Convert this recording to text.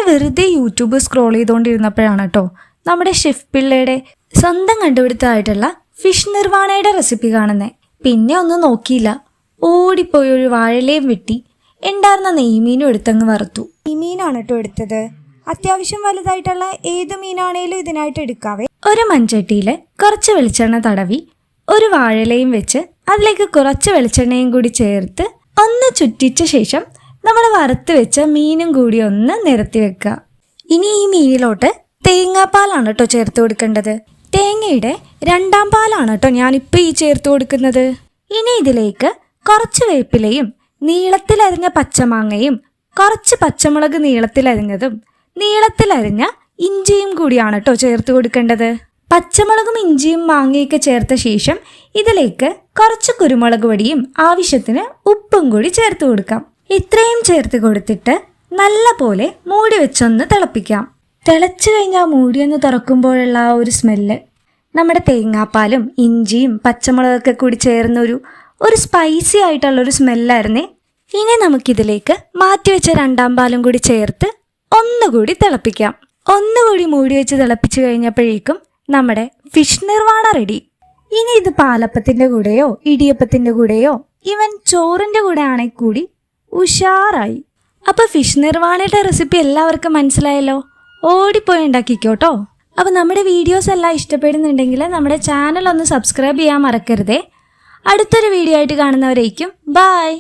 അങ്ങനെ വെറുതെ YouTube scroll ചെയ്തുകൊണ്ടിരുന്നപ്പോഴാണ് കേട്ടോ നമ്മുടെ ഷെഫ് പിള്ളയുടെ സ്വന്തം കണ്ടുപിടുത്തമായിട്ടുള്ള ഫിഷ് നിർവാണയുടെ റെസിപ്പി കാണുന്നത്. പിന്നെ ഒന്നും നോക്കിയില്ല, ഓടിപ്പോയി ഒരു വാഴയിലയും വെട്ടി ഉണ്ടായിരുന്ന നെയ്മീനും എടുത്തങ്ങ് വറുത്തു. ഈ മീനാണ് കേട്ടോ എടുത്തത്. അത്യാവശ്യം വലുതായിട്ടുള്ള ഏത് മീനാണേലും ഇതിനായിട്ട് എടുക്കാവേ. ഒരു മൺചട്ടിയിൽ കുറച്ച് വെളിച്ചെണ്ണ തടവി ഒരു വാഴയിലയും വെച്ച് അതിലേക്ക് കുറച്ച് വെളിച്ചെണ്ണയും കൂടി ചേർത്ത് ഒന്ന് ചുറ്റിച്ച ശേഷം നമ്മൾ വറുത്ത് വെച്ച മീനും കൂടി ഒന്ന് നിരത്തി വെക്കുക. ഇനി ഈ മീനിലോട്ട് തേങ്ങാപ്പാലാണ് കേട്ടോ ചേർത്ത് കൊടുക്കേണ്ടത്. തേങ്ങയുടെ 2ാം പാലാണ് കേട്ടോ ഞാനിപ്പോൾ ഈ ചേർത്ത് കൊടുക്കുന്നത്. ഇനി ഇതിലേക്ക് കുറച്ച് വേപ്പിലയും നീളത്തിലരിഞ്ഞ പച്ചമാങ്ങയും കുറച്ച് പച്ചമുളക് നീളത്തിലരിഞ്ഞതും നീളത്തിലരിഞ്ഞ ഇഞ്ചിയും കൂടിയാണ് കേട്ടോ ചേർത്ത് കൊടുക്കേണ്ടത്. പച്ചമുളകും ഇഞ്ചിയും മാങ്ങയൊക്കെ ചേർത്ത ശേഷം ഇതിലേക്ക് കുറച്ച് കുരുമുളക് പൊടിയും ആവശ്യത്തിന് ഉപ്പും കൂടി ചേർത്ത് കൊടുക്കാം. ഇത്രയും ചേർത്ത് കൊടുത്തിട്ട് നല്ല പോലെ മൂടി വെച്ചൊന്ന് തിളപ്പിക്കാം. തിളച്ചു കഴിഞ്ഞാൽ മൂടിയൊന്ന് തുറക്കുമ്പോഴുള്ള ആ ഒരു സ്മെല്ല്, നമ്മുടെ തേങ്ങാപ്പാലും ഇഞ്ചിയും പച്ചമുളകൊക്കെ കൂടി ചേർന്നൊരു സ്പൈസി ആയിട്ടുള്ളൊരു സ്മെല്ലായിരുന്നേ. ഇനി നമുക്കിതിലേക്ക് മാറ്റിവെച്ച 2ാം പാലും കൂടി ചേർത്ത് ഒന്നുകൂടി തിളപ്പിക്കാം. ഒന്നുകൂടി മൂടി വെച്ച് തിളപ്പിച്ചു കഴിഞ്ഞപ്പോഴേക്കും നമ്മുടെ ഫിഷ് നിർവാണ റെഡി. ഇനി ഇത് പാലപ്പത്തിൻ്റെ കൂടെയോ ഇടിയപ്പത്തിൻ്റെ കൂടെയോ ഈവൻ ചോറിൻ്റെ കൂടെ ആണെങ്കിൽ കൂടി ഉഷാറായി. അപ്പോൾ ഫിഷ് നിർവാണയുടെ റെസിപ്പി എല്ലാവർക്കും മനസ്സിലായല്ലോ. ഓടിപ്പോയി ഉണ്ടാക്കിക്കോട്ടോ. അപ്പോൾ നമ്മുടെ വീഡിയോസ് എല്ലാം ഇഷ്ടപ്പെടുന്നുണ്ടെങ്കിൽ നമ്മുടെ ചാനൽ ഒന്ന് സബ്സ്ക്രൈബ് ചെയ്യാൻ മറക്കരുതേ. അടുത്തൊരു വീഡിയോ ആയിട്ട് കാണുന്നവരേക്കും ബൈ.